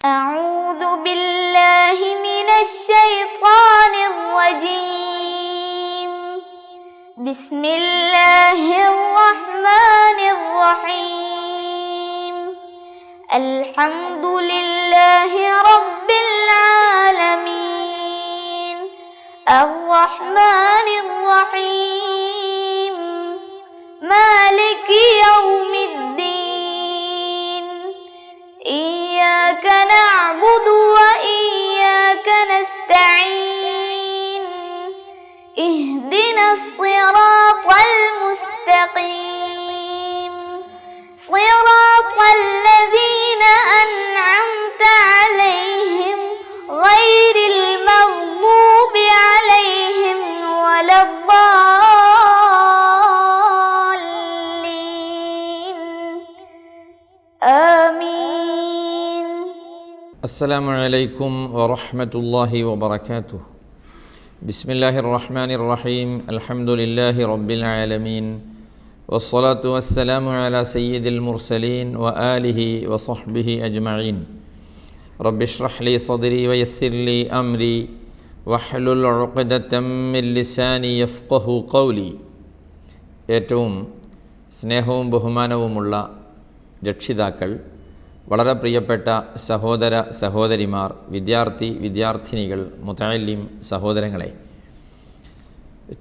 أعوذ بالله من الشيطان الرجيم. بسم الله الرحمن الرحيم. الحمد لله رب العالمين. الرحمن الرحيم. مالك يوم الدين. إياك نعبد وإياك نستعين. اهدنا الصراط المستقيم. صراط الذين أنعمت عليهم غير المغضوب عليهم ولا الضالين. آمين. السلام عليكم ورحمة الله وبركاته. بسم الله الرحمن الرحيم. الحمد لله رب العالمين، والصلاة والسلام على سيد المرسلين وآله وصحبه أجمعين. رب اشرح لي صدري ويسر لي أمري واحلل عقدة من لساني يفقه قولي. ഏറ്റവും സ്നേഹവും ബഹുമാനവുമുള്ള രക്ഷിതാക്കൾ, വളരെ പ്രിയപ്പെട്ട സഹോദര സഹോദരിമാർ, വിദ്യാർത്ഥിനികൾ, മുതഅല്ലിം സഹോദരങ്ങളെ,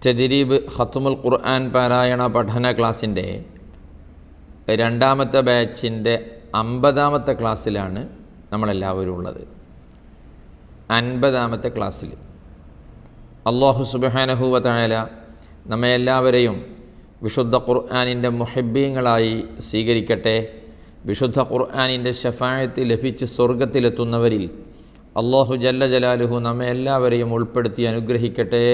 തദ്രീബ് ഖത്മുൽ ഖുർആൻ പാരായണ പഠന ക്ലാസ്സിൻ്റെ രണ്ടാമത്തെ ബാച്ചിൻ്റെ 50ാമത്തെ ക്ലാസ്സിലാണ് നമ്മളെല്ലാവരും ഉള്ളത്. 50ാമത്തെ ക്ലാസ്സിൽ അല്ലാഹു സുബ്ഹാനഹു വ തആല നമ്മെ എല്ലാവരെയും വിശുദ്ധ ഖുർആനിൻ്റെ മുഹിബ്ബീങ്ങളായി സ്വീകരിക്കട്ടെ. വിശുദ്ധ ഖുർആനിൻ്റെ ശഫാഅത്ത് ലഭിച്ച് സ്വർഗത്തിലെത്തുന്നവരിൽ അല്ലാഹു ജല്ല ജലാലുഹു നമ്മെ എല്ലാവരെയും ഉൾപ്പെടുത്തി അനുഗ്രഹിക്കട്ടെ.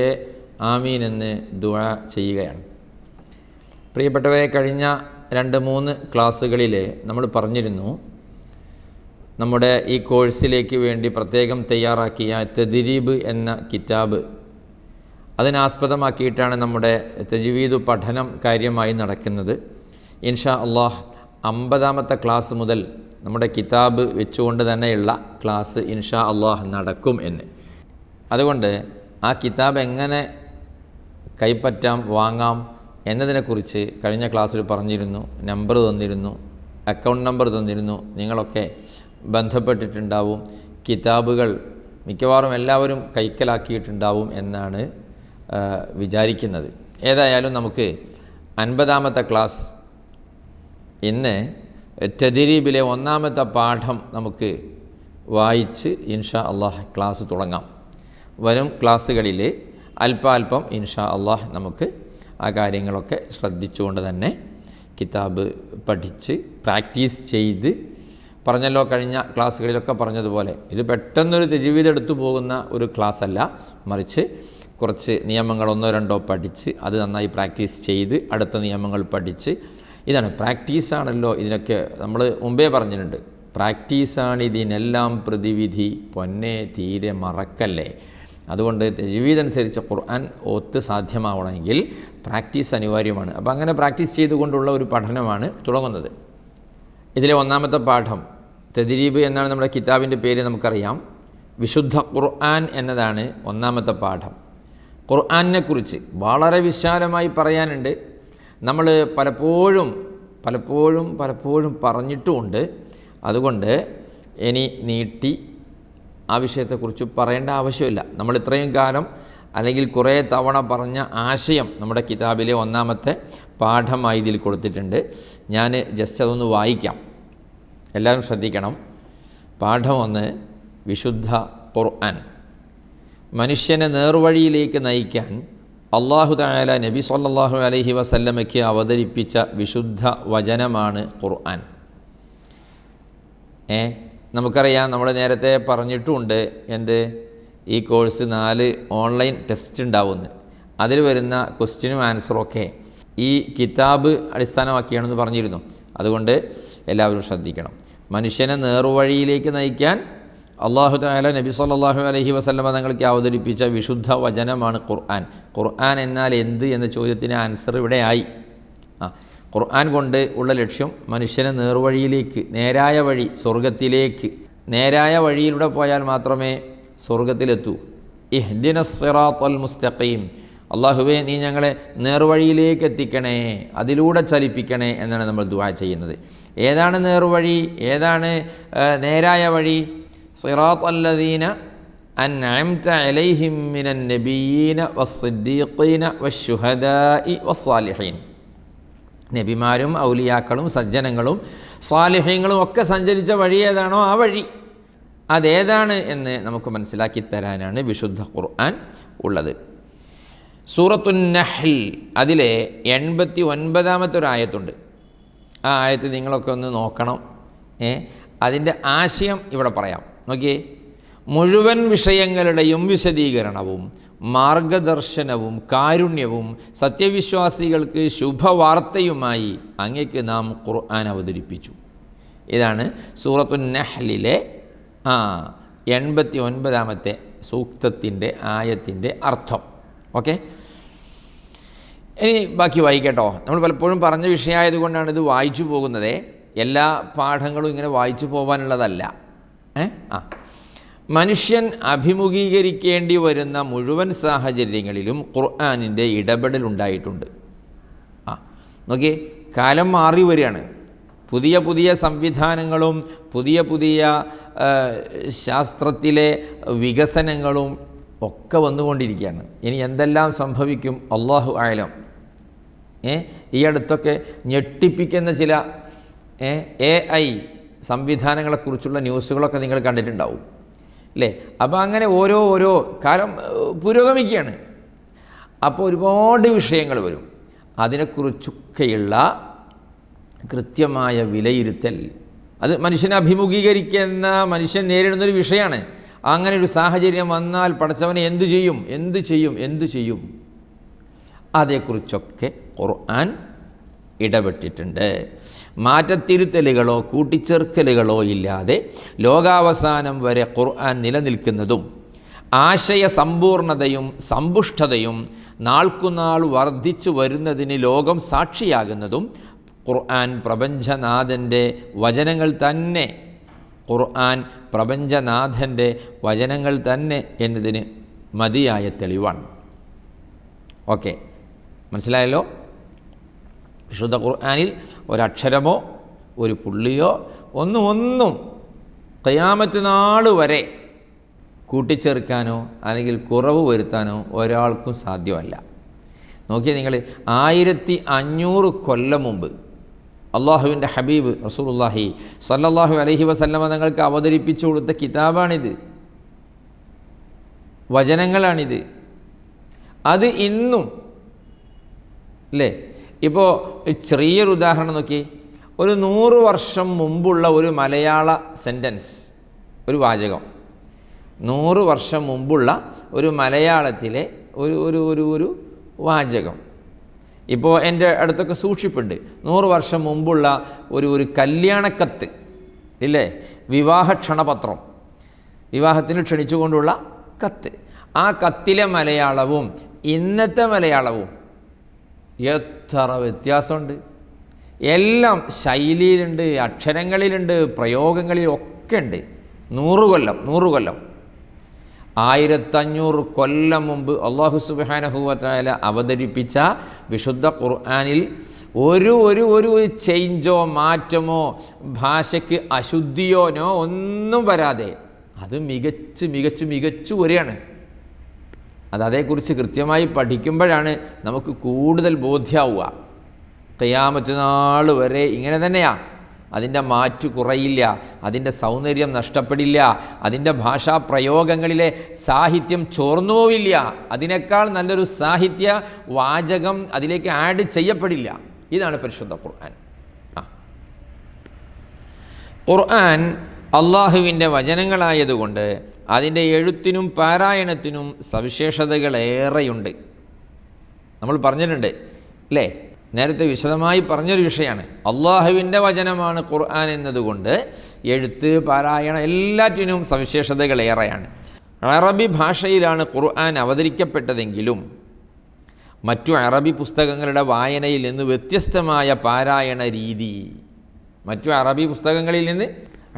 ആമീൻ എന്ന് ദുആ ചെയ്യുകയാണ്. പ്രിയപ്പെട്ടവരെ, കഴിഞ്ഞ 2-3 ക്ലാസ്സുകളിൽ നമ്മൾ പറഞ്ഞിരുന്നു, നമ്മുടെ ഈ കോഴ്സിലേക്ക് വേണ്ടി പ്രത്യേകം തയ്യാറാക്കിയ തദ്രീബ് എന്ന കിതാബ്, അതിനാസ്പദമാക്കിയിട്ടാണ് നമ്മുടെ തജ്വീദ് പഠനം കാര്യമായി നടക്കുന്നത്. ഇൻഷാ അല്ലാഹ് 50ാമത്തെ ക്ലാസ് മുതൽ നമ്മുടെ കിതാബ് വെച്ചുകൊണ്ട് തന്നെയുള്ള ക്ലാസ് ഇൻഷാ അല്ലാഹ് നടക്കും എന്ന്. അതുകൊണ്ട് ആ കിതാബ് എങ്ങനെ കൈപ്പറ്റാം, വാങ്ങാം എന്നതിനെക്കുറിച്ച് കഴിഞ്ഞ ക്ലാസ്സിൽ പറഞ്ഞിരുന്നു. നമ്പർ തന്നിരുന്നു, അക്കൗണ്ട് നമ്പർ തന്നിരുന്നു. നിങ്ങളൊക്കെ ബന്ധപ്പെട്ടിട്ടുണ്ടാവും. കിതാബുകൾ മിക്കവാറും എല്ലാവരും കൈക്കലാക്കിയിട്ടുണ്ടാവും എന്നാണ് വിചാരിക്കുന്നത്. ഏതായാലും നമുക്ക് 50ാമത്തെ ക്ലാസ് ഇന്ന് തദ്രീബിലെ 1ാമത്തെ പാഠം നമുക്ക് വായിച്ച് ഇൻഷാ അല്ലാഹ് ക്ലാസ് തുടങ്ങാം. വരും ക്ലാസ്സുകളിൽ അല്പാൽപ്പം ഇൻഷാ അല്ലാഹ് നമുക്ക് ആ കാര്യങ്ങളൊക്കെ ശ്രദ്ധിച്ചുകൊണ്ട് തന്നെ കിതാബ് പഠിച്ച് പ്രാക്ടീസ് ചെയ്ത്, പറഞ്ഞല്ലോ കഴിഞ്ഞ ക്ലാസ്സുകളിലൊക്കെ പറഞ്ഞതുപോലെ, ഇത് പെട്ടെന്നൊരു തജ്വീദ് എടുത്തു പോകുന്ന ഒരു ക്ലാസ് അല്ല, മറിച്ച് കുറച്ച് നിയമങ്ങൾ 1-2 പഠിച്ച് അത് നന്നായി പ്രാക്ടീസ് ചെയ്ത് അടുത്ത നിയമങ്ങൾ പഠിച്ച്, ഇതാണ് പ്രാക്ടീസാണല്ലോ ഇതിനൊക്കെ നമ്മൾ മുമ്പേ പറഞ്ഞിട്ടുണ്ട്. പ്രാക്ടീസാണ് ഇതിനെല്ലാം പ്രതിവിധി, പൊന്നെ തീരെ മറക്കല്ലേ. അതുകൊണ്ട് തജ്വീദ് അനുസരിച്ച് ഖുർആൻ ഓത്ത് സാധ്യമാവണമെങ്കിൽ പ്രാക്ടീസ് അനിവാര്യമാണ്. അപ്പോൾ അങ്ങനെ പ്രാക്ടീസ് ചെയ്തുകൊണ്ടുള്ള ഒരു പഠനമാണ് തുടങ്ങുന്നത്. ഇതിലെ 1ാമത്തെ പാഠം തദ്രീബ് എന്നാണ് നമ്മുടെ കിതാബിൻ്റെ പേര്, നമുക്കറിയാം. വിശുദ്ധ ഖുർആൻ എന്നതാണ് 1ാമത്തെ പാഠം. ഖുർആനെ കുറിച്ച് വളരെ വിശാലമായി പറയാനുണ്ട്. നമ്മൾ പലപ്പോഴും പറഞ്ഞിട്ടുമുണ്ട്. അതുകൊണ്ട് ഇനി നീട്ടി ആ വിഷയത്തെക്കുറിച്ച് പറയേണ്ട ആവശ്യമില്ല. നമ്മൾ ഇത്രയും കാലം അല്ലെങ്കിൽ കുറേ തവണ പറഞ്ഞ ആശയം നമ്മുടെ കിതാബിലെ 1ാമത്തെ പാഠമായി ഇതിൽ കൊടുത്തിട്ടുണ്ട്. ഞാൻ ജസ്റ്റ് അതൊന്ന് വായിക്കാം, എല്ലാവരും ശ്രദ്ധിക്കണം. പാഠം 1, വിശുദ്ധ ഖുർആൻ. മനുഷ്യനെ നേർവഴിയിലേക്ക് നയിക്കാൻ അല്ലാഹു തആല നബി സല്ലല്ലാഹു അലൈഹി വസല്ലമയ്ക്ക് അവതരിപ്പിച്ച വിശുദ്ധ വചനമാണ് ഖുർആൻ. നമുക്കറിയാം, നമ്മൾ നേരത്തെ പറഞ്ഞിട്ടുമുണ്ട്, എന്ത്, ഈ കോഴ്സ് 4 ഓൺലൈൻ ടെസ്റ്റ് ഉണ്ടാവുമെന്ന്. അതിൽ വരുന്ന ക്വസ്റ്റ്യനും ആൻസറൊക്കെ ഈ കിതാബ് അടിസ്ഥാനമാക്കിയാണെന്ന് പറഞ്ഞിരുന്നു. അതുകൊണ്ട് എല്ലാവരും ശ്രദ്ധിക്കണം. മനുഷ്യനെ നേർവഴിയിലേക്ക് നയിക്കാൻ അല്ലാഹു തആല നബി സല്ലല്ലാഹു അലൈഹി വസല്ലമ തങ്ങൾക്ക് അവതരിപ്പിച്ച വിശുദ്ധ വചനമാണ് ഖുർആൻ. ഖുർആൻ എന്നാൽ എന്ത് എന്ന ചോദ്യത്തിന് ആൻസർ ഇവിടെയായി. ഖുർആൻ കൊണ്ട് ഉള്ള ലക്ഷ്യം മനുഷ്യനെ നേർവഴിയിലേക്ക്, നേരായ വഴി, സ്വർഗത്തിലേക്ക് നേരായ വഴിയിലൂടെ പോയാൽ മാത്രമേ സ്വർഗത്തിലെത്തൂ. ഇഹ്ദിനസ് സിറാത്തൽ മുസ്തഖീം, അള്ളാഹുവേ നീ ഞങ്ങളെ നേർവഴിയിലേക്ക് എത്തിക്കണേ, അതിലൂടെ ചലിപ്പിക്കണേ എന്നാണ് നമ്മൾ ദുആ ചെയ്യുന്നത്. ഏതാണ് നേർവഴി, ഏതാണ് നേരായ വഴി? സിറാത്തല്ലദീന അൻഅംത അലൈഹിം മിനൻ നബിയ്യീന വസ്സിദ്ദീഖീന വശുഹദാഇ വസ്സാലിഹീൻ. നബിമാരും ഔലിയാക്കളും സജ്ജനങ്ങളും സാലിഹീങ്ങളും ഒക്കെ സഞ്ചരിച്ച വഴി ഏതാണോ ആ വഴി, അതേതാണ് എന്ന് നമുക്ക് മനസ്സിലാക്കി തരാനാണ് വിശുദ്ധ ഖുർആൻ ഉള്ളത്. സൂറത്തുൻ നഹ്ൽ അതിലെ 89-ാമത്തെ ഒരു ആയത്തുണ്ട്. ആ ആയത്ത് നിങ്ങളൊക്കെ ഒന്ന് നോക്കണം. അതിൻ്റെ ആശയം ഇവിടെ പറയാം. നോക്കിയേ, മുഴുവൻ വിഷയങ്ങളുടെയും വിശദീകരണവും മാർഗദർശനവും കാരുണ്യവും സത്യവിശ്വാസികൾക്ക് ശുഭവാർത്തയുമായി അങ്ങേക്ക് നാം ഖുർആൻ അവതരിപ്പിച്ചു. ഇതാണ് സൂറത്തുൻ നഹ്ലിലെ 89-ാമത്തെ സൂക്തത്തിൻ്റെ ആയത്തിൻ്റെ അർത്ഥം. ഓക്കെ, ഇനി ബാക്കി വായിക്കട്ടോ. നമ്മൾ പലപ്പോഴും പറഞ്ഞ വിഷയമായതുകൊണ്ടാണ് ഇത് വായിച്ചു പോകുന്നത്. എല്ലാ പാഠങ്ങളും ഇങ്ങനെ വായിച്ചു പോകാനുള്ളതല്ല. മനുഷ്യൻ അഭിമുഖീകരിക്കേണ്ടി വരുന്ന മുഴുവൻ സാഹചര്യങ്ങളിലും ഖുർആനിൻ്റെ ഇടപെടൽ ഉണ്ടായിട്ടുണ്ട്. നോക്കിയേ, കാലം മാറി വരികയാണ്. പുതിയ പുതിയ സംവിധാനങ്ങളും പുതിയ പുതിയ ശാസ്ത്രത്തിലെ വികസനങ്ങളും ഒക്കെ വന്നുകൊണ്ടിരിക്കുകയാണ്. ഇനി എന്തെല്ലാം സംഭവിക്കും അല്ലാഹു അഅലം. ഈ അടുത്തൊക്കെ ഞെട്ടിപ്പിക്കുന്ന ചില AI സംവിധാനങ്ങളെക്കുറിച്ചുള്ള ന്യൂസുകളൊക്കെ നിങ്ങൾ കണ്ടിട്ടുണ്ടാവും അല്ലേ? അപ്പോൾ അങ്ങനെ ഓരോ കാലം പുരോഗമിക്കുകയാണ്. അപ്പോൾ ഒരുപാട് വിഷയങ്ങൾ വരും. അതിനെക്കുറിച്ചൊക്കെയുള്ള കൃത്യമായ വിലയിരുത്തൽ, അത് മനുഷ്യനെ അഭിമുഖീകരിക്കുന്ന, മനുഷ്യൻ നേരിടുന്നൊരു വിഷയമാണ്. അങ്ങനെ ഒരു സാഹചര്യം വന്നാൽ പടച്ചവനെ എന്തു ചെയ്യും അതേക്കുറിച്ചൊക്കെ ഖുർആൻ ഇടപെട്ടിട്ടുണ്ട്. മാറ്റത്തിരുത്തലുകളോ കൂട്ടിച്ചേർക്കലുകളോ ഇല്ലാതെ ലോകാവസാനം വരെ ഖുർആൻ നിലനിൽക്കുന്നതും ആശയ സമ്പൂർണതയും സമ്പുഷ്ടതയും നാൾക്കുനാൾ വർദ്ധിച്ചു വരുന്നതിന് ലോകം സാക്ഷിയാകുന്നതും ഖുർആൻ പ്രപഞ്ചനാഥൻ്റെ വചനങ്ങൾ തന്നെ, ഖുർആൻ പ്രപഞ്ചനാഥൻ്റെ വചനങ്ങൾ തന്നെ എന്നതിന് മതിയായ തെളിവാണ്. ഓക്കെ, മനസ്സിലായല്ലോ? വിശുദ്ധ ഖുർആനിൽ ഒരക്ഷരമോ ഒരു പുള്ളിയോ ഒന്നും ഖിയാമത്ത് നാൾ വരെ കൂട്ടിച്ചേർക്കാനോ അല്ലെങ്കിൽ കുറവ് വരുത്താനോ ഒരാൾക്കും സാധ്യമല്ല. നോക്കിയാൽ നിങ്ങൾ 1500 കൊല്ലം മുമ്പ് അള്ളാഹുവിൻ്റെ ഹബീബ് റസൂലുള്ളാഹി സ്വല്ലല്ലാഹു അലൈഹി വസല്ലമ തങ്ങൾക്ക് അവതരിപ്പിച്ചു കൊടുത്ത കിതാബാണിത്, വചനങ്ങളാണിത്. അത് ഇന്നും അല്ലേ? ഇപ്പോൾ ചെറിയൊരു ഉദാഹരണം നോക്കി. ഒരു 100 വർഷം മുമ്പുള്ള ഒരു മലയാള സെൻറ്റൻസ്, ഒരു വാചകം, 100 വർഷം മുമ്പുള്ള ഒരു മലയാളത്തിലെ ഒരു വാചകം ഇപ്പോൾ എൻ്റെ അടുത്തൊക്കെ സൂക്ഷിപ്പുണ്ട്. 100 വർഷം മുമ്പുള്ള ഒരു കല്യാണക്കത്ത് ഇല്ലേ, വിവാഹ ക്ഷണപത്രം, വിവാഹത്തിന് ക്ഷണിച്ചുകൊണ്ടുള്ള കത്ത്. ആ കത്തിലെ മലയാളവും ഇന്നത്തെ മലയാളവും എത്ര വ്യത്യാസമുണ്ട്! എല്ലാം ശൈലിയിലുണ്ട്, അക്ഷരങ്ങളിലുണ്ട്, പ്രയോഗങ്ങളിലൊക്കെ ഉണ്ട്. 100 കൊല്ലം 1500 കൊല്ലം മുമ്പ് അല്ലാഹു സുബ്ഹാനഹു വ തആല അവതരിപ്പിച്ച വിശുദ്ധ ഖുർആനിൽ ഒരു ചേഞ്ചോ മാറ്റമോ ഭാഷയ്ക്ക് അശുദ്ധിയോനോ ഒന്നും വരാതെ അത് മികച്ചു വരികയാണ്. അതേക്കുറിച്ച് കൃത്യമായി പഠിക്കുമ്പോഴാണ് നമുക്ക് കൂടുതൽ ബോധ്യമാവുക. ഖിയാമത്ത് നാൾ വരെ ഇങ്ങനെ തന്നെയാണ്. അതിൻ്റെ മാറ്റു കുറയില്ല, അതിൻ്റെ സൗന്ദര്യം നഷ്ടപ്പെടില്ല, അതിൻ്റെ ഭാഷാ പ്രയോഗങ്ങളിലെ സാഹിത്യം ചോർന്നു പോവില്ല. അതിനേക്കാൾ നല്ലൊരു സാഹിത്യ വാചകം അതിലേക്ക് ആഡ് ചെയ്യപ്പെടില്ല. ഇതാണ് പരിശുദ്ധ ഖുർആൻ. ഖുർആൻ അള്ളാഹുവിൻ്റെ വചനങ്ങളായതുകൊണ്ട് അതിൻ്റെ എഴുത്തിനും പാരായണത്തിനും സവിശേഷതകളേറെയുണ്ട്. നമ്മൾ പറഞ്ഞിട്ടുണ്ട് അല്ലേ? നേരത്തെ വിശദമായി പറഞ്ഞൊരു വിഷയമാണ്. അള്ളാഹുവിൻ്റെ വചനമാണ് ഖുർആൻ എന്നതുകൊണ്ട് എഴുത്ത്, പാരായണം എല്ലാറ്റിനും സവിശേഷതകളേറെയാണ്. അറബി ഭാഷയിലാണ് ഖുർആൻ അവതരിക്കപ്പെട്ടതെങ്കിലും മറ്റു അറബി പുസ്തകങ്ങളുടെ വായനയിൽ നിന്ന് വ്യത്യസ്തമായ പാരായണ രീതി, മറ്റു അറബി പുസ്തകങ്ങളിൽ നിന്ന്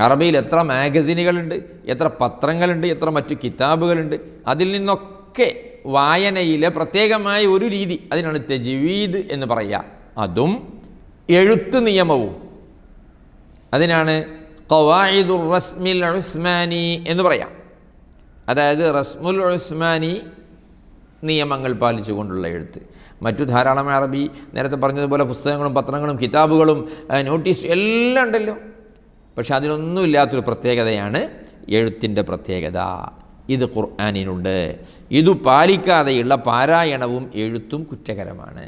അറബിയിൽ എത്ര മാഗസിനുകളുണ്ട്, എത്ര പത്രങ്ങളുണ്ട്, എത്ര മറ്റു കിതാബുകളുണ്ട്. അതിൽ നിന്നൊക്കെ വായനയിലെ പ്രത്യേകമായ ഒരു രീതി, അതിനാണ് തജ്വീദ് എന്ന് പറയുക. അതും എഴുത്ത് നിയമവും, അതിനാണ് ഖവാഇദുർ റസ്മിൽ ഉസ്മാനി എന്ന് പറയാം. അതായത് റസ്മുൽ ഉസ്മാനി നിയമങ്ങൾ പാലിച്ചുകൊണ്ടുള്ള എഴുത്ത്. മറ്റു ധാരാളം അറബി, നേരത്തെ പറഞ്ഞതുപോലെ പുസ്തകങ്ങളും പത്രങ്ങളും കിതാബുകളും നോട്ടീസ് എല്ലാം ഉണ്ടല്ലോ. പക്ഷെ അതിനൊന്നും ഇല്ലാത്തൊരു പ്രത്യേകതയാണ് എഴുത്തിൻ്റെ പ്രത്യേകത. ഇത് ഖുർആനിനുണ്ട്. ഇത് പാലിക്കാതെയുള്ള പാരായണവും എഴുത്തും കുറ്റകരമാണ്.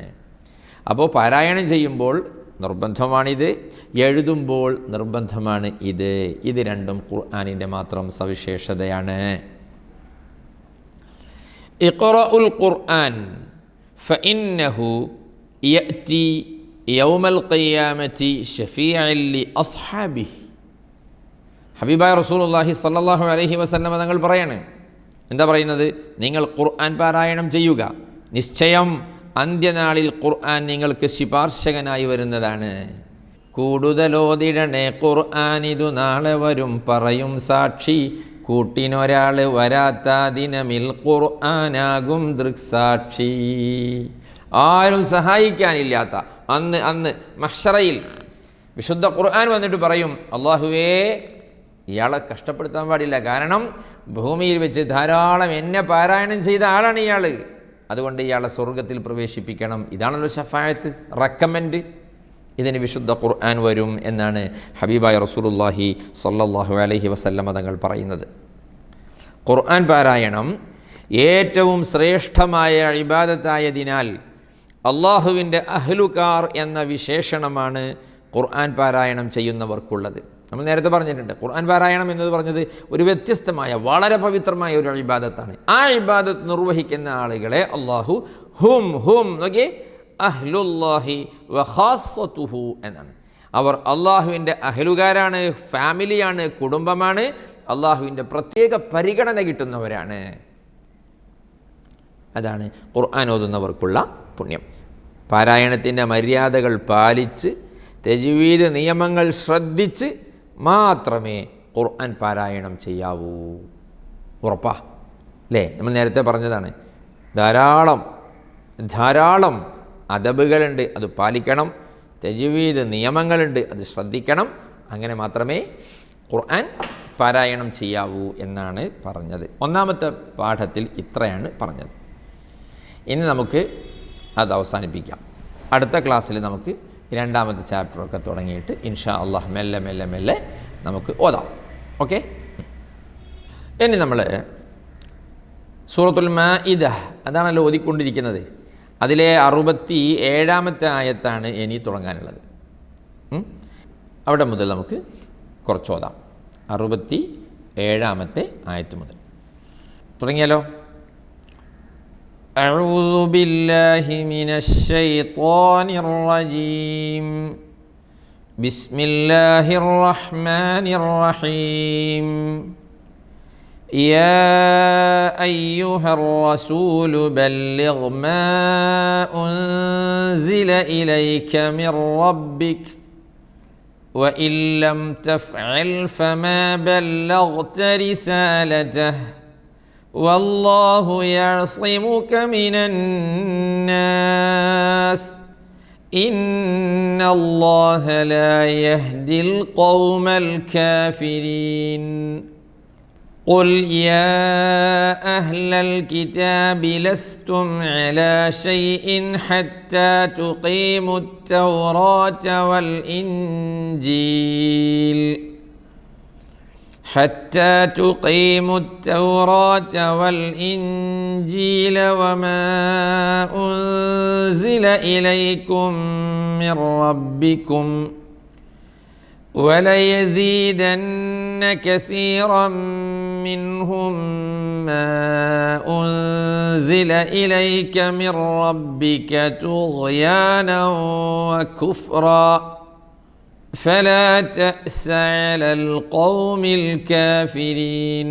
അപ്പോൾ പാരായണം ചെയ്യുമ്പോൾ നിർബന്ധമാണിത്, എഴുതുമ്പോൾ നിർബന്ധമാണ് ഇത്. ഇത് രണ്ടും ഖുർആനിൻ്റെ മാത്രം സവിശേഷതയാണ്. ഇഖ്റഉൽ ഖുർആൻ ഫഇന്നഹു യഅതി യൗമൽ ഖിയാമത്തി ശഫീഅൻ ലി അസ്ഹാബിഹി. ഹബീബായ റസൂലുള്ളാഹി സ്വല്ലല്ലാഹു അലൈഹി വസല്ലം തങ്ങൾ പറയാണ്, എന്താ പറയുന്നത്? നിങ്ങൾ ഖുർആൻ പാരായണം ചെയ്യുക, നിശ്ചയം അന്ത്യനാളിൽ ഖുർആൻ നിങ്ങൾക്ക് ശുപാർശകനായി വരുന്നതാണ്. കൂടുതലോതിടണേ ഖുർആൻ, ഇതു നാളെ വരും പറയും സാക്ഷി. കൂട്ടിനൊരാൾ വരാത്ത ദിനമിൽ ഖുർആനാകും ദൃക്സാക്ഷി. ആരും സഹായിക്കാനില്ലാത്ത അന്ന് മഹ്ശറയിൽ വിശുദ്ധ ഖുർആൻ വന്നിട്ട് പറയും, അല്ലാഹുവേ ഇയാളെ കഷ്ടപ്പെടുത്താൻ പാടില്ല, കാരണം ഭൂമിയിൽ വെച്ച് ധാരാളം എന്നെ പാരായണം ചെയ്ത ആളാണ് ഇയാൾ, അതുകൊണ്ട് ഇയാളെ സ്വർഗത്തിൽ പ്രവേശിപ്പിക്കണം. ഇതാണല്ലോ ശഫാഅത്ത്, റെക്കമെൻഡ്. ഇതിന് വിശുദ്ധ ഖുർആൻ വരും എന്നാണ് ഹബീബായ റസൂലുള്ളാഹി സ്വല്ലല്ലാഹു അലൈഹി വസല്ലമ തങ്ങൾ പറയുന്നത്. ഖുർആൻ പാരായണം ഏറ്റവും ശ്രേഷ്ഠമായ ഇബാദത്തായതിനാൽ അള്ളാഹുവിൻ്റെ അഹ്ലുകാർ എന്ന വിശേഷണമാണ് ഖുർആൻ പാരായണം ചെയ്യുന്നവർക്കുള്ളത്. നമ്മൾ നേരത്തെ പറഞ്ഞിട്ടുണ്ട്, ഖുർആൻ പാരായണം എന്നത് പറഞ്ഞത് ഒരു വ്യത്യസ്തമായ വളരെ പവിത്രമായ ഒരു ഇബാദത്താണ്. ആ ഇബാദത്ത് നിർവഹിക്കുന്ന ആളുകളെ അള്ളാഹു ഹും നോക്കി അഹ്ലുല്ലാഹി വഖാസതുഹു എന്നാണ്. അവർ അള്ളാഹുവിൻ്റെ അഹ്ലുകാരാണ്, ഫാമിലിയാണ്, കുടുംബമാണ്, അള്ളാഹുവിൻ്റെ പ്രത്യേക പരിഗണന കിട്ടുന്നവരാണ്. അതാണ് ഖുർആൻ ഓതുന്നവർക്കുള്ള പുണ്യം. പാരായണത്തിൻ്റെ മര്യാദകൾ പാലിച്ച് തജ്വീദ് നിയമങ്ങൾ ശ്രദ്ധിച്ച് മാത്രമേ ഖുർആൻ പാരായണം ചെയ്യാവൂ. ഉറപ്പാ അല്ലേ? നമ്മൾ നേരത്തെ പറഞ്ഞതാണ്, ധാരാളം അദബുകളുണ്ട്, അത് പാലിക്കണം. തജ്വീദ് നിയമങ്ങളുണ്ട്, അത് ശ്രദ്ധിക്കണം. അങ്ങനെ മാത്രമേ ഖുർആൻ പാരായണം ചെയ്യാവൂ എന്നാണ് പറഞ്ഞത്. ഒന്നാമത്തെ പാഠത്തിൽ ഇത്രയാണ് പറഞ്ഞത്. ഇനി നമുക്ക് അത് അവസാനിപ്പിക്കാം. അടുത്ത ക്ലാസ്സിൽ നമുക്ക് രണ്ടാമത്തെ ചാപ്റ്ററൊക്കെ തുടങ്ങിയിട്ട് ഇൻഷാ അല്ലാഹ് മെല്ലെ നമുക്ക് ഓതാം. ഓക്കെ, ഇനി നമ്മൾ സൂറത്തുൽ മാഇദ അതാണല്ലോ ഓതിക്കൊണ്ടിരിക്കുന്നത്. അതിലെ 67-ാമത്തെ ആയത്താണ് ഇനി തുടങ്ങാനുള്ളത്. അവിടെ മുതൽ നമുക്ക് കുറച്ചോതാം. 67-ാമത്തെ ആയത്ത് മുതൽ തുടങ്ങിയാലോ? أعوذ بالله من الشيطان الرجيم. بسم الله الرحمن الرحيم. يا أيها الرسول بلغ ما أنزل إليك من ربك وإن لم تفعل فما بلغت رسالته والله يعصمك من الناس إن الله لا يهدي القوم الكافرين. قل يا أهل الكتاب لستم على شيء حتى تقيموا التوراة والإنجيل وما أنزل إليكم من ربكم وليزيدن كثيرا منهم ما أنزل إليك من ربك طغيانا وكفرا فلا تأس على القوم الكافرين.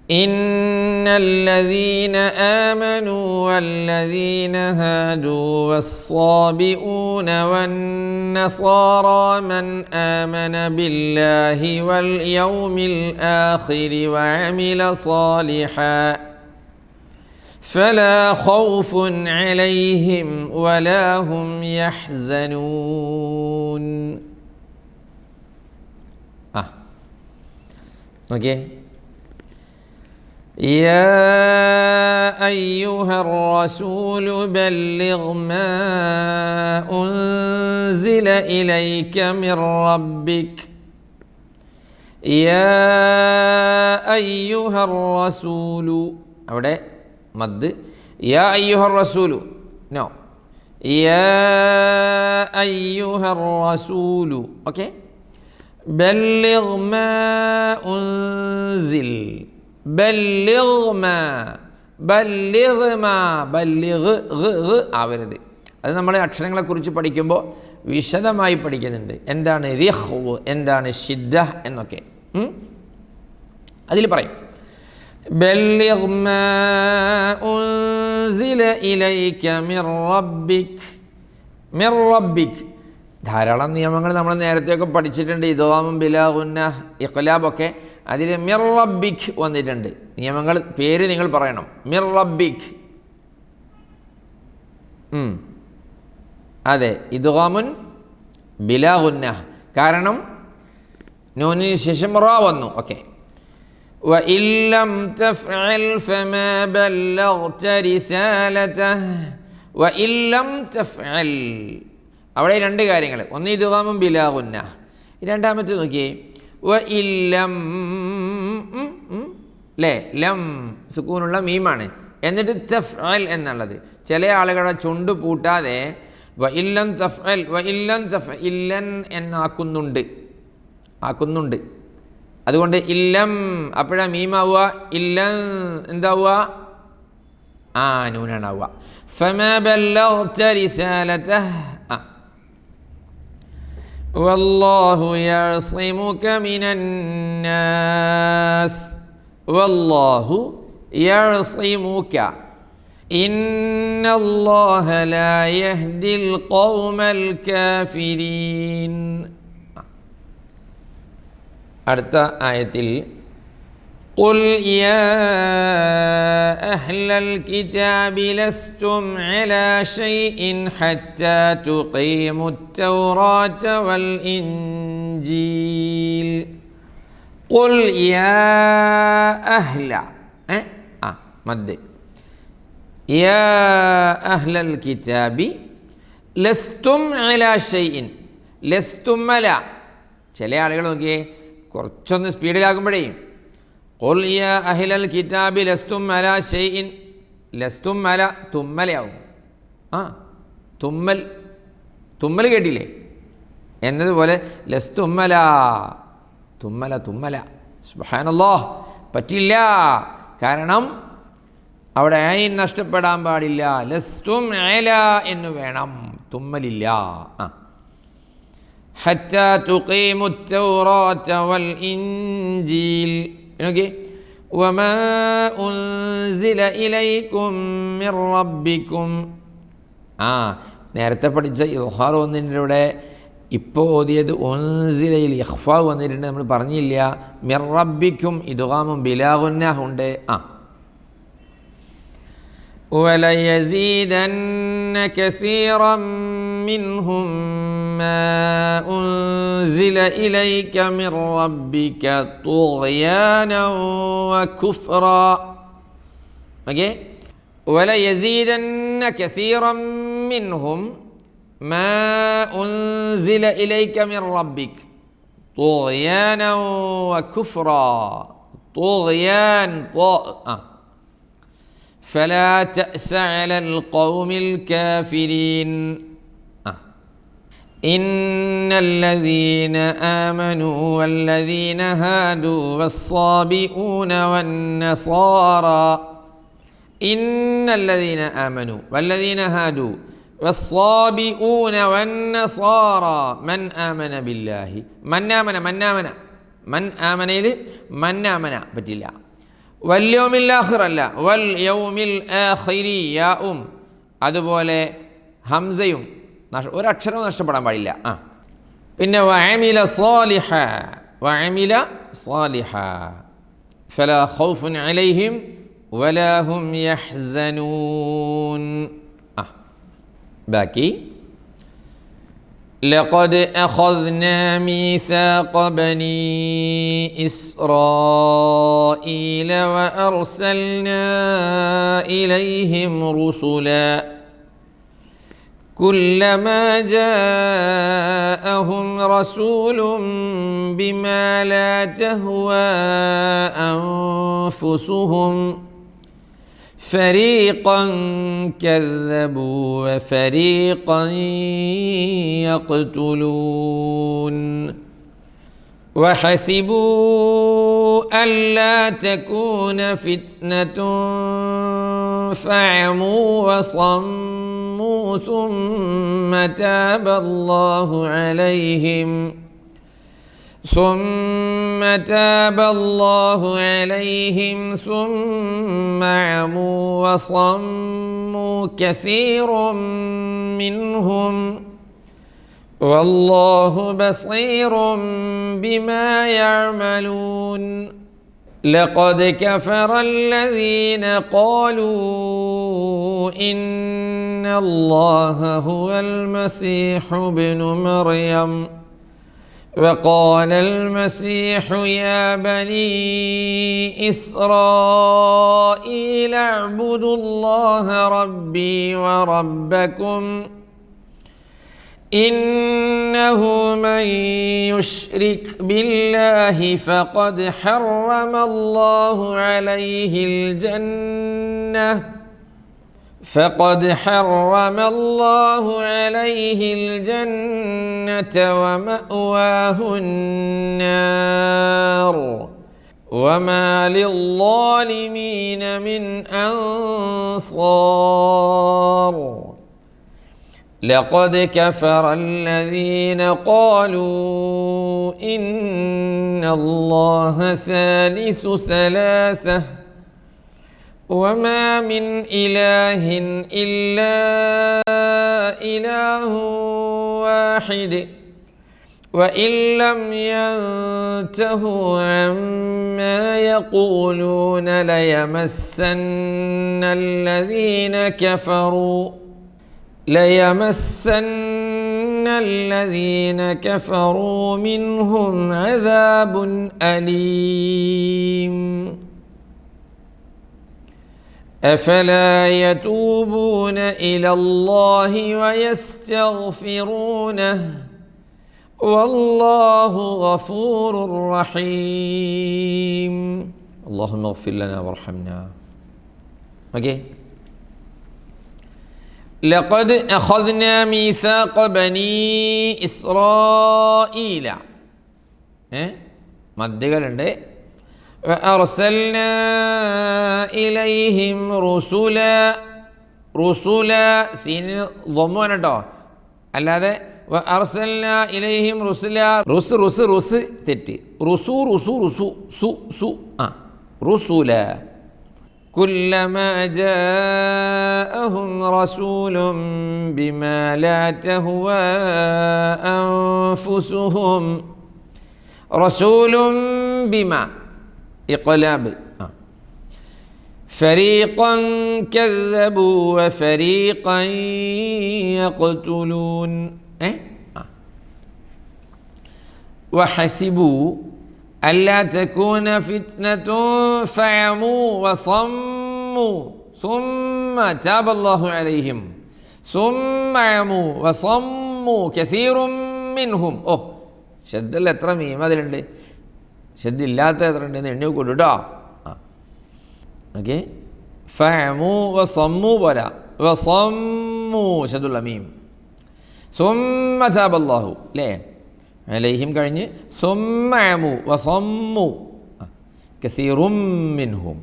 إن الذين آمنوا والذين هادوا والصابئون والنصارى من آمن بالله واليوم الآخر وعمل صالحا فلا خوف عليهم ولا هم يحزنون. Okay. يا أيها الرسول بلغ ما أنزل إليك من ربك يا أيها الرسول അവിടെ മദ് يا أيها الرسول no يا أيها الرسول okay بلغ ما أنزل ആവരുത്. അത് നമ്മൾ അക്ഷരങ്ങളെക്കുറിച്ച് പഠിക്കുമ്പോൾ വിശദമായി പഠിക്കുന്നുണ്ട്. എന്താണ് റിഹ്വ്, എന്താണ് ഷിദ്ദ എന്നൊക്കെ അതിൽ പറയും. ബല്ലിഗ് മാ ഉൻസില ഇലൈക മിർ റബ്ബിക്. ധാരാളം നിയമങ്ങൾ നമ്മൾ നേരത്തെയൊക്കെ പഠിച്ചിട്ടുണ്ട്. ഇദ്ഗാമും ബിലാ ഗുന്ന ഇഖ്ലാബൊക്കെ അതിൽ മിർ റബ്ബിക് വന്നിട്ടുണ്ട്. നിയമങ്ങൾ പേര് നിങ്ങൾ പറയണം. മിർ റബ്ബിക്. അതെ, ഇദ്ഗാമുൻ ബിലാ ഗുന്ന. കാരണം നൂനിന് ശേഷം റ വന്നു. ഓക്കെ. വഇല്ലം തഫ്അൽ ഫമാ ബല്ലഗ്ത റിസാലതഹു വഇല്ലം തഫ്അൽ. അവിടെ രണ്ട് കാര്യങ്ങൾ. ഒന്ന് ഇദ്ഗാമുൻ ബിലാ ഗുന്ന. രണ്ടാമത്തെ നോക്കിയേ വഇല്ലം അല്ലേ, ലം സുക്കൂനുള്ള മീമാണ്. എന്നിട്ട് തഫ്അൽ എന്നുള്ളത്. ചില ആളുകളുടെ ചുണ്ട് പൂട്ടാതെ വഇല്ലം തഫ്അൽ ഇല്ലൻ എന്നാക്കുന്നുണ്ട്. അതുകൊണ്ട് ഇല്ലം അപ്പോഴാ മീമാവുക, ഇല്ലൻ എന്താവുക, നൂനാണാവുക. ഫമാ ബല്ലഗ്ത റിസാലതഹു വല്ലാഹു യഅ്സിമുക മിനന്നാസ്. വല്ലാഹു യഅ്സിമുക ഇന്നല്ലാഹ ലാ യഹ്ദിൽ ഖൗമൽ കാഫിരീൻ. അടുത്ത ആയത്തിൽ قل يا أهل الكتاب لستم على شيء حتى تقيموا التوراة والإنجيل. قل يا أهل مد يا أهل الكتاب لستم على شيء. لستم لا. ചില ആളുകൾ നോക്കിയേ കുറച്ചൊന്ന് സ്പീഡിലാകുമ്പോഴേ ഖുൽ യാ അഹ്ലൽ കിതാബി ലസ്തും അലാ ഷൈഇൻ. ലസ്തും അല തുമ്മലയാവും. തുമ്മൽ കേട്ടില്ലേ എന്നതുപോലെ ലസ്തുമ്മല തുമ്മല. സുബ്ഹാനല്ലാഹ്, പറ്റില്ല. കാരണം അവിടെ ഐൻ നഷ്ടപ്പെടാൻ പാടില്ല. ലസ്തും അല എന്ന് വേണം, തുമ്മലില്ല. ഹത്താ തുഖീമുത് തൗറാത വൽ ഇൻജീൽ. നോക്കി വമാ ഉൻസില ഇലൈക്കും മിർ റബ്ബിക്കും. നേരത്തെ പഠിച്ച ഇദ്ഹാർ വന്നതിലൂടെ ഇപ്പോൾ ഓതിയത് ഉൻസിലയിൽ ഇഖ്ഫാ വന്നിട്ടുണ്ട്. നമ്മൾ പറഞ്ഞില്ല. മിർ റബ്ബിക്കും ഇദ്ഗാമും ബിലാ ഗുന്നഹ ഉണ്ട്. وَلَيَزِيدَنَّ كَثِيرًا مِّنْهُمْ مَا أُنزِلَ إِلَيْكَ مِنْ رَبِّكَ طُغْيَانًا وَكُفْرًا. Okay? وَلَيَزِيدَنَّ كَثِيرًا مِّنْهُمْ مَا أُنزِلَ إِلَيْكَ مِنْ رَبِّكَ طُغْيَانًا وَكُفْرًا. طُغْيان فلا تأس على القوم الكافرين. إن الذين آمنوا والذين هادوا والصابئون والنصارى. إن الذين آمنوا والذين هادوا والصابئون والنصارى من آمن بالله. من آمن പറ്റില്ല. വൽ ആഖിർ അല്ല, വൽ യൗമിൽ ആഖിരി യാഉം അതുപോലെ ഹംസയും ഒരക്ഷരവും നഷ്ടപ്പെടാൻ പാടില്ല. പിന്നെ വഅമില സാലിഹ ഫലാ ഖൗഫുൻ അലൈഹിം വലാ ഹും യഹ്സനൂൻ. ബാക്കി لقد أخذنا ميثاق بني إسرائيل وأرسلنا إليهم رسلا كلما جاءهم رسول بما لا تهوى أنفسهم فريقا كذبوا وفريقا يقتلون وحسبوا ألا تكون فتنة فعموا وصموا ثم تاب الله عليهم ثم عموا وصموا كثير منهم والله بصير بما يعملون لقد كفر الذين قالوا إن الله هو المسيح ابن مريم وقال المسيح يا بني إسرائيل اعبدوا الله ربي وربكم إنه من يشرك بالله فقد حرم الله عليه الجنة ومأواه النار وما للظالمين من أنصار لقد كفر الذين قالوا إن الله ثالث ثلاثة وما من إله إلا إله واحد وإن لم ينتهوا عما يقولون ليمسن الذين كفروا منهم عذاب أليم أفلا يتوبون إلى الله ويستغفرونه والله غفور رحيم اللهم اغفر لنا وارحمنا. لقد أخذنا ميثاق بني إسرائيل മദ്യകളുണ്ട്. وأرسلنا إليهم رسلا സീൻ ളൊമ്മുവാണ് കേട്ടോ, അല്ലാതെ وأرسلنا إليهم رسلا റുസ് തെറ്റ്, رسلا كلما جاءهم رسول بما لا تهوى أنفسهم رسول بما إقلاب فريقا كذبوا وفريقا يقتلون وحسبوا ألا تكون فتنة فعموا وصموا ثم تاب الله عليهم ثم عموا وصموا كثير منهم ശബ്ദത്തിൽ എത്ര മീം അതിലുണ്ട്, ശബ്ദം ഇല്ലാത്ത എത്ര ഉണ്ടെന്ന് എണ്ണി കൊടു കേട്ടോ. ഓക്കെ, ഫഅമു വസമ്മു പോരാ, വസമ്മു ശബ്ദുള്ള മീം. സുമ്മ താബല്ലാഹു അല്ലേ, അലൈഹിം കഴിഞ്ഞ് സുമ്മ അമു വസമ്മു കസീറും മിൻഹും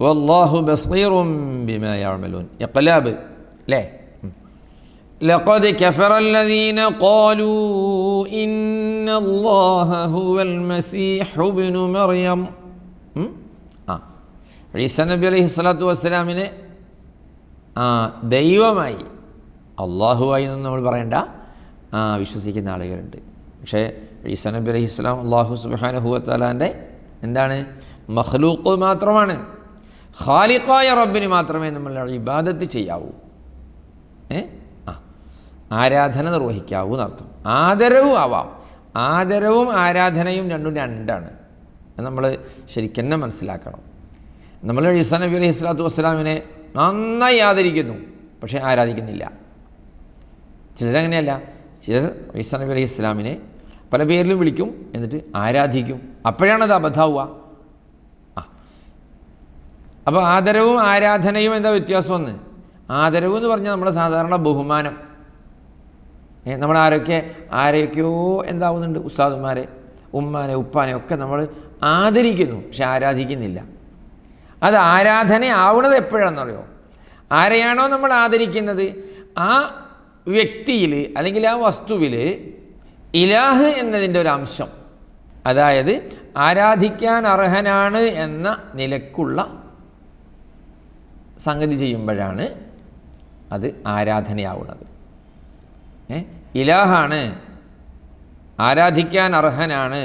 വല്ലാഹു ബസീറും ബിമാ യഅമലൂൻ. ഇഖ്ലാബ് അല്ലേ. لقد كفر الذين قالوا إن الله هو المسيح ابن مريم ഈസാ നബി അലൈഹി സ്വലാത്തു വസ്സലാമിനെ ദൈവമായി അള്ളാഹുവായി എന്ന് നമ്മൾ പറയേണ്ട വിശ്വസിക്കുന്ന ആളുകളുണ്ട്. പക്ഷേ ഈസാ നബി അലൈഹി സ്വലാം അള്ളാഹു സുബ്ഹാനഹു വ തആലാൻ്റെ എന്താണ്? മഖ്ലൂഖ് മാത്രമാണ്. ഖാലിഖായ റബ്ബിന് മാത്രമേ നമ്മൾ ഇബാദത്ത് ചെയ്യാവൂ, ആരാധന നിർവഹിക്കാവൂ എന്നർത്ഥം. ആദരവും ആവാം. ആദരവും ആരാധനയും രണ്ടും രണ്ടാണ്. നമ്മൾ ശരിക്കും തന്നെ മനസ്സിലാക്കണം. നമ്മൾ ഈസാ നബി അലൈഹി സ്വലാത്തു വസ്സലാമിനെ നന്നായി ആദരിക്കുന്നു, പക്ഷേ ആരാധിക്കുന്നില്ല. ചിലരങ്ങനെയല്ല. ചിലർ ഈസാ നബി അലൈഹി സ്വലാമിനെ പല പേരിലും വിളിക്കും, എന്നിട്ട് ആരാധിക്കും. അപ്പോഴാണത് അബദ്ധാവുക. അപ്പോൾ ആദരവും ആരാധനയും എന്താ വ്യത്യാസം? ഒന്ന്, ആദരവ് എന്ന് പറഞ്ഞാൽ നമ്മുടെ സാധാരണ ബഹുമാനം. നമ്മൾ ആരെയൊക്കെയോ എന്താവുന്നുണ്ട്, ഉസ്താദുമാരെ, ഉമ്മാനെ, ഉപ്പാനെ ഒക്കെ നമ്മൾ ആദരിക്കുന്നു, പക്ഷെ ആരാധിക്കുന്നില്ല. അത് ആരാധന ആവുന്നത് എപ്പോഴാണെന്നറിയോ? ആരെയാണോ നമ്മൾ ആദരിക്കുന്നത് ആ വ്യക്തിയിൽ അല്ലെങ്കിൽ ആ വസ്തുവിൽ ഇലാഹ് എന്നതിൻ്റെ ഒരു അംശം, അതായത് ആരാധിക്കാൻ അർഹനാണ് എന്ന നിലക്കുള്ള സംഗതി ചെയ്യുമ്പോഴാണ് അത് ആരാധനയാവുന്നത്. ഇലാഹാണ്, ആരാധിക്കാൻ അർഹനാണ്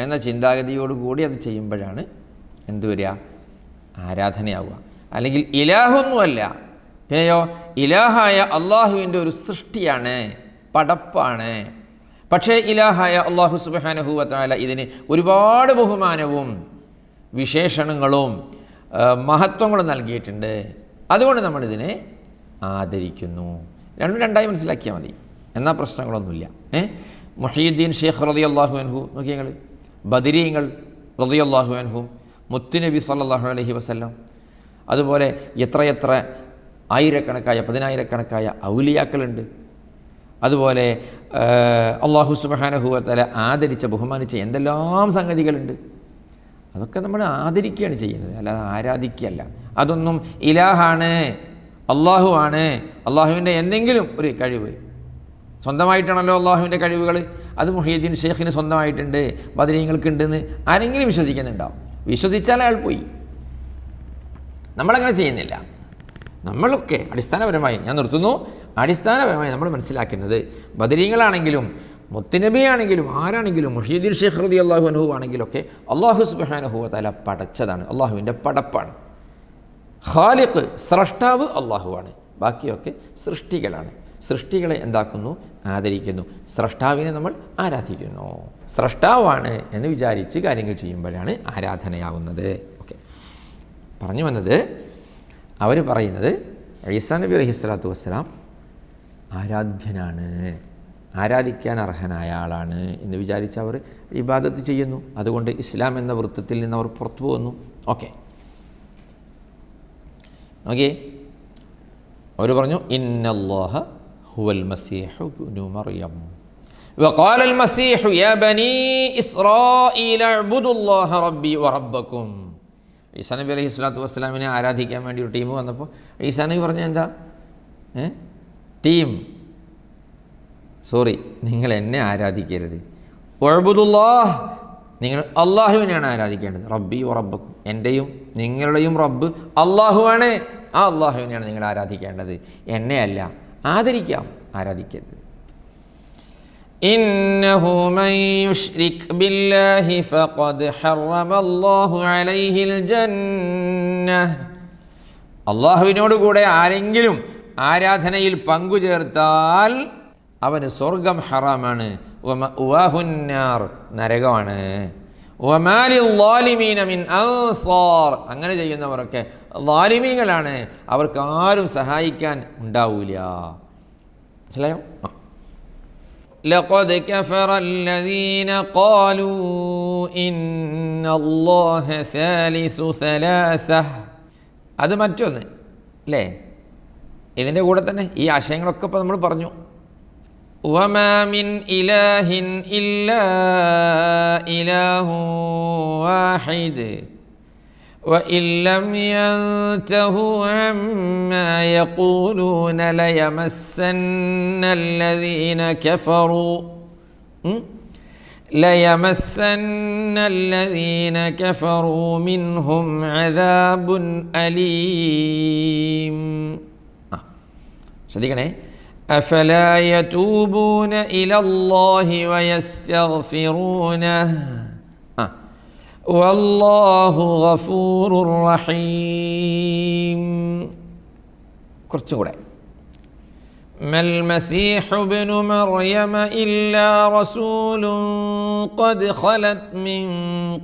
എന്ന ചിന്താഗതിയോടുകൂടി അത് ചെയ്യുമ്പോഴാണ് എന്തു വരിക? ആരാധനയാവുക. അല്ലെങ്കിൽ ഇലാഹൊന്നുമല്ല, പിന്നെയോ ഇലാഹായ അള്ളാഹുവിൻ്റെ ഒരു സൃഷ്ടിയാണ്, പടപ്പാണ്. പക്ഷേ ഇലാഹായ അള്ളാഹു സുബ്ഹാനഹു വ തആല ഇതിന് ഒരുപാട് ബഹുമാനവും വിശേഷണങ്ങളും മഹത്വങ്ങളും നൽകിയിട്ടുണ്ട്. അതുകൊണ്ട് നമ്മളിതിനെ ആദരിക്കുന്നു. രണ്ടും രണ്ടായി മനസ്സിലാക്കിയാൽ മതി, എന്നാൽ പ്രശ്നങ്ങളൊന്നുമില്ല. മുഹീദ്ദീൻ ഷേഖ് റളിയല്ലാഹു അൻഹു നോക്കി, ഞങ്ങൾ ബദരീങ്ങൾ റളിയല്ലാഹു അൻഹും, മുത്തുനബി സല്ലല്ലാഹു അലൈഹി വസല്ലം, അതുപോലെ എത്രയെത്ര ആയിരക്കണക്കായ പതിനായിരക്കണക്കായ ഔലിയാക്കളുണ്ട്. അതുപോലെ അള്ളാഹു സുബ്ഹാനഹു വ തആല ആദരിച്ച ബഹുമാനിച്ച എന്തെല്ലാം സംഗതികളുണ്ട്. അതൊക്കെ നമ്മൾ ആദരിക്കുകയാണ് ചെയ്യുന്നത്, അല്ലാതെ ആരാധിക്കുകയല്ല. അതൊന്നും ഇലാഹാണ്, അള്ളാഹു ആണ്, അള്ളാഹുവിൻ്റെ എന്തെങ്കിലും ഒരു കഴിവ് സ്വന്തമായിട്ടാണല്ലോ അള്ളാഹുവിൻ്റെ കഴിവുകൾ. അത് മുഹീദ്ദീൻ ഷേഖിന് സ്വന്തമായിട്ടുണ്ട്, ബദരീങ്ങൾക്കുണ്ടെന്ന് ആരെങ്കിലും വിശ്വസിക്കുന്നുണ്ടാവും. വിശ്വസിച്ചാൽ അയാൾ പോയി. നമ്മളങ്ങനെ ചെയ്യുന്നില്ല. നമ്മളൊക്കെ അടിസ്ഥാനപരമായി, ഞാൻ നിർത്തുന്നു, അടിസ്ഥാനപരമായി നമ്മൾ മനസ്സിലാക്കുന്നത് ബദരീങ്ങളാണെങ്കിലും മുത്തുനബിയാണെങ്കിലും ആരാണെങ്കിലും മുഹീദ്ദീൻ ഷേഖ് റളിയല്ലാഹു അൻഹു ആണെങ്കിലൊക്കെ അള്ളാഹു സുബ്ഹാനഹു വ തആല പടച്ചതാണ്, അള്ളാഹുവിൻ്റെ പടപ്പാണ്. ഖാലിഖ്, സ്രഷ്ടാവ് അള്ളാഹുവാണ്, ബാക്കിയൊക്കെ സൃഷ്ടികളാണ്. സൃഷ്ടികളെ എന്താക്കുന്നു? ആദരിക്കുന്നു. സ്രഷ്ടാവിനെ നമ്മൾ ആരാധിക്കുന്നു. സ്രഷ്ടാവാണ് എന്ന് വിചാരിച്ച് കാര്യങ്ങൾ ചെയ്യുമ്പോഴാണ് ആരാധനയാവുന്നത്. ഓക്കെ, പറഞ്ഞു വന്നത്, അവർ പറയുന്നത് ഈസാ നബി അലൈഹി സ്വലാത്തു വസ്സലാം ആരാധ്യനാണ്, ആരാധിക്കാൻ അർഹനായ ആളാണ് എന്ന് വിചാരിച്ച് അവർ ഇബാദത്ത് ചെയ്യുന്നു. അതുകൊണ്ട് ഇസ്ലാം എന്ന വൃത്തത്തിൽ നിന്ന് അവർ പുറത്തു പോകുന്നു. ഓക്കെ, നോക്കിയേ, അവർ പറഞ്ഞു ഇന്നല്ലാഹ ഹുവൽ മസീഹു ഇബ്നു മറിയം വഖാല അൽ മസീഹു യാ ബനീ ഇസ്രായീല അഅ്ബുദുല്ലാഹ റബ്ബി വറബ്ബക്കും. ഈസാ നബി അലൈഹി സ്വലാത്തു വസ്സലാമിനെ ആരാധിക്കാൻ വേണ്ടി ഒരു ടീം വന്നപ്പോൾ ഈസാ നബി പറഞ്ഞ എന്താ? നിങ്ങൾ എന്നെ ആരാധിക്കരുത്, ഉഅ്ബുദുല്ലാഹ്, നിങ്ങൾ അള്ളാഹുവിനെയാണ് ആരാധിക്കേണ്ടത്. റബ്ബി വറബ്ബക്കും, എൻ്റെയും നിങ്ങളുടെയും റബ്ബ് അള്ളാഹുവാണ്, ആ അള്ളാഹുവിനെയാണ് നിങ്ങൾ ആരാധിക്കേണ്ടത്, എന്നെ അല്ല. ആദരിക്കാം, ആരാധിക്കരുത്. ഇന്നഹു മൻ യുശ്രിക് ബില്ലാഹി ഫഖദ് ഹറമല്ലാഹു അലൈഹിൽ ജന്നഹ്. അള്ളാഹുവിനോട് കൂടെ ആരെങ്കിലും ആരാധനയിൽ പങ്കുചേർത്താൽ അവന് സ്വർഗം ഹറാമാണ്, വമഅ്വാഹുന്നാർ, നരകമാണ്, വമാ ലിദ്ദാലിമീന മിൻ അൻസാർ, അങ്ങനെ ചെയ്യുന്നവരൊക്കെ ളാലിമീങ്ങളാണ്, അവർക്ക് ആരും സഹായിക്കാൻ ഉണ്ടാവില്ല. മനസ്സിലായോ? ലഖദ് കഫറ അല്ലദീന ഖാലൂ ഇന്നല്ലാഹ സാലിസു സലാസ. അത് മറ്റൊന്ന് അല്ലേ? ഇതിൻ്റെ കൂടെ തന്നെ ഈ ആശയങ്ങളൊക്കെ ഇപ്പോൾ നമ്മൾ പറഞ്ഞു. വമാ മിൻ ഇലാഹിൻ ഇല്ലാ ഇലാഹു വാഹിദ് വഇൻ ലം യൻതഹു അമ്മാ യഖൂലൂന ലയമസ്സന്ന അല്ലദീന കഫറൂ ليمسن الذين كفروا منهم عذاب أليم. ശ്രദ്ധിക്കണേ. أفلا يتوبون إلى الله ويستغفرونه والله غفور رحيم. കുറച്ചും കൂടെ. ما المسيح ابن مريم إلا رسول قد خلت من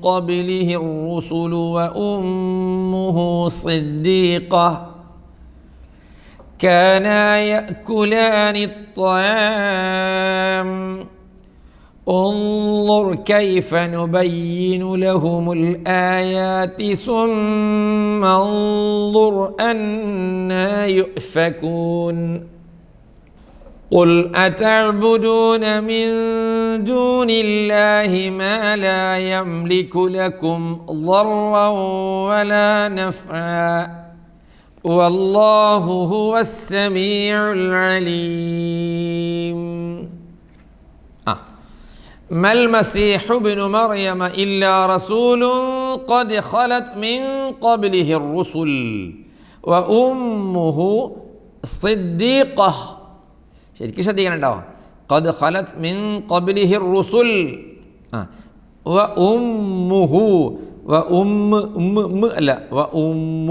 قبله الرسل وأمه صديقة كانا يأكلان الطعام انظر كيف نبين لهم الآيات ثم انظر أنا يؤفكون. قل أتعبدون من دون الله ما لا يملك لكم ضرا ولا نفعا والله هو السميع العليم. ما المسيح ابن مريم إلا رسول قد خلت من قبله الرسل وأمه صديقة. ശരിക്കും ശ്രദ്ധിക്കണുണ്ടോ? قد خلت من قبله الرسل وأمه وأم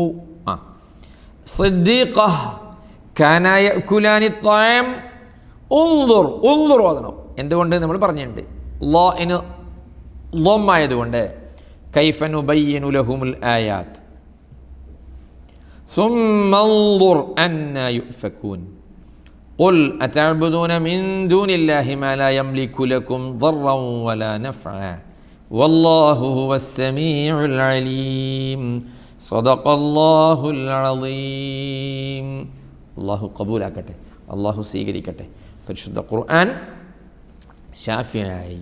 صديقة كانا يأكلان الطعام انظر ഓതണം. എന്തുകൊണ്ട് നമ്മൾ പറഞ്ഞിട്ടുണ്ട്, ള ആയതുകൊണ്ട്. കൈഫ നുബയ്യിനു ലഹുമുൽ ആയാത്ത് ثم انظر أنا يؤفكون. قل أتعبدون من دون الله ما لا يملك لكم ضرا ولا نفعا والله هو السميع العليم. صدق الله العظيم. അള്ളാഹു കബൂലാക്കട്ടെ, അള്ളാഹു സ്വീകരിക്കട്ടെ. പരിശുദ്ധ ഖുർആൻ ശാഫിയായി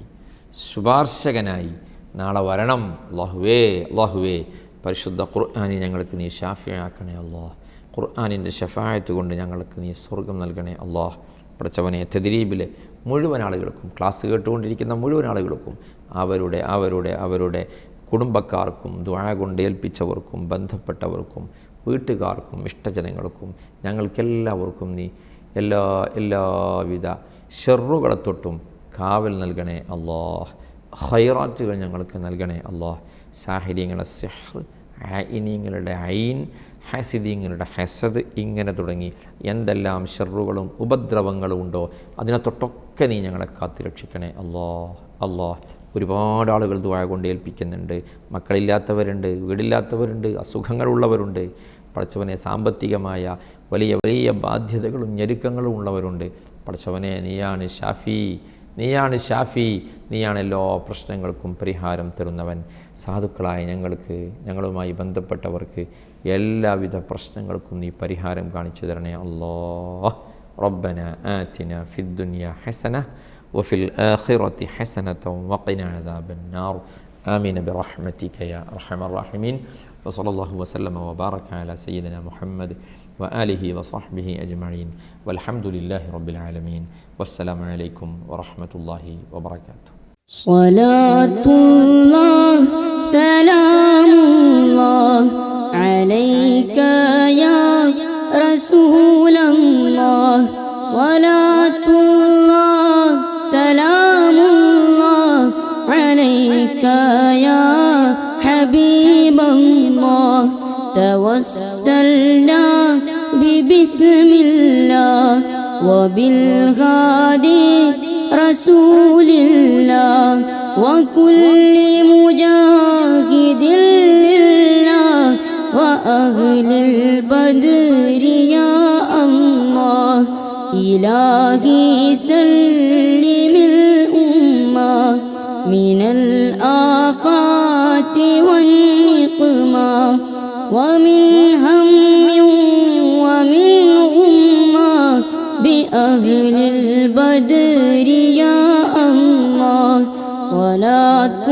ശുപാർശകനായി നാളെ വരണം. അള്ളാഹുവേ പരിശുദ്ധ ഖുർആനെ ഞങ്ങൾക്ക് നീ ശാഫിയാക്കണേ അള്ളാഹ്. ഖുർആനിൻ്റെ ശഫായത്ത് കൊണ്ട് ഞങ്ങൾക്ക് നീ സ്വർഗം നൽകണേ അള്ളാഹ്. പഠിച്ചവനെ തദ്രീബിലെ മുഴുവൻ ആളുകൾക്കും, ക്ലാസ് കേട്ടുകൊണ്ടിരിക്കുന്ന മുഴുവൻ ആളുകൾക്കും, അവരുടെ കുടുംബക്കാർക്കും, ദുആ കൊണ്ട് ഏൽപ്പിച്ചവർക്കും, ബന്ധപ്പെട്ടവർക്കും, വീട്ടുകാർക്കും, ഇഷ്ടജനങ്ങൾക്കും, ഞങ്ങൾക്കെല്ലാവർക്കും നീ എല്ലാവിധ ഷർറുകളെ തൊട്ടും കാവൽ നൽകണേ അള്ളാഹ്. ഖൈറാറ്റുകൾ ഞങ്ങൾക്ക് നൽകണേ അള്ളാഹ്. സാഹിര്യങ്ങളുടെ സിഹ്ർ, ആയിനീങ്ങളുടെ ഐൻ, ഹസിദീങ്ങളുടെ ഹസദ്, ഇങ്ങനെ തുടങ്ങി എന്തെല്ലാം ഷർറുകളും ഉപദ്രവങ്ങളും ഉണ്ടോ അതിനെ തൊട്ടൊക്കെ നീ ഞങ്ങളെ കാത്തുരക്ഷിക്കണേ അള്ളാഹ്. ഒരുപാട് ആളുകൾ ദുആ കൊണ്ട് ഏൽപ്പിക്കുന്നുണ്ട്. മക്കളില്ലാത്തവരുണ്ട്, വീടില്ലാത്തവരുണ്ട്, അസുഖങ്ങളുള്ളവരുണ്ട്. പഠിച്ചവനെ സാമ്പത്തികമായ വലിയ വലിയ ബാധ്യതകളും ഞെരുക്കങ്ങളും ഉള്ളവരുണ്ട്. പഠിച്ചവനെ നീയാണ് ഷാഫി, നീയാണ് എല്ലാ പ്രശ്നങ്ങൾക്കും പരിഹാരം തരുന്നവൻ. സാധുക്കളായ ഞങ്ങളുമായി ബന്ധപ്പെട്ടവർക്ക് എല്ലാവിധ പ്രശ്നങ്ങൾക്കും നീ പരിഹാരം കാണിച്ചു തരണേ അല്ലാഹ്. റബ്ബന ആതിന ഫിദ്ദുനിയ ഹസന വഫിൽ ആഖിറതി ഹസനത വഖിന അദാബന്നാർ. ആമീൻ ബിറഹ്മതിക യാ അർഹമർ റഹീമീൻ. വസല്ലല്ലാഹു വസല്ലമ വബാറക അലാ സയ്യിദിനാ മുഹമ്മദ് وآله وصحبه أجمعين والحمد لله رب العالمين والسلام عليكم ورحمة الله وبركاته. صلاة الله سلام الله عليك يا رسول الله. صلاة الله سلام الله عليك يا حبيب الله. توسلنا ببسم الله وبالهادي رسول الله وكل مجاهد لله وأهل البدر يا الله. إلهي سلم الأمة من الآفات والنقمة ومن هم ومن غمة بأهل البدر يا الله. صلاة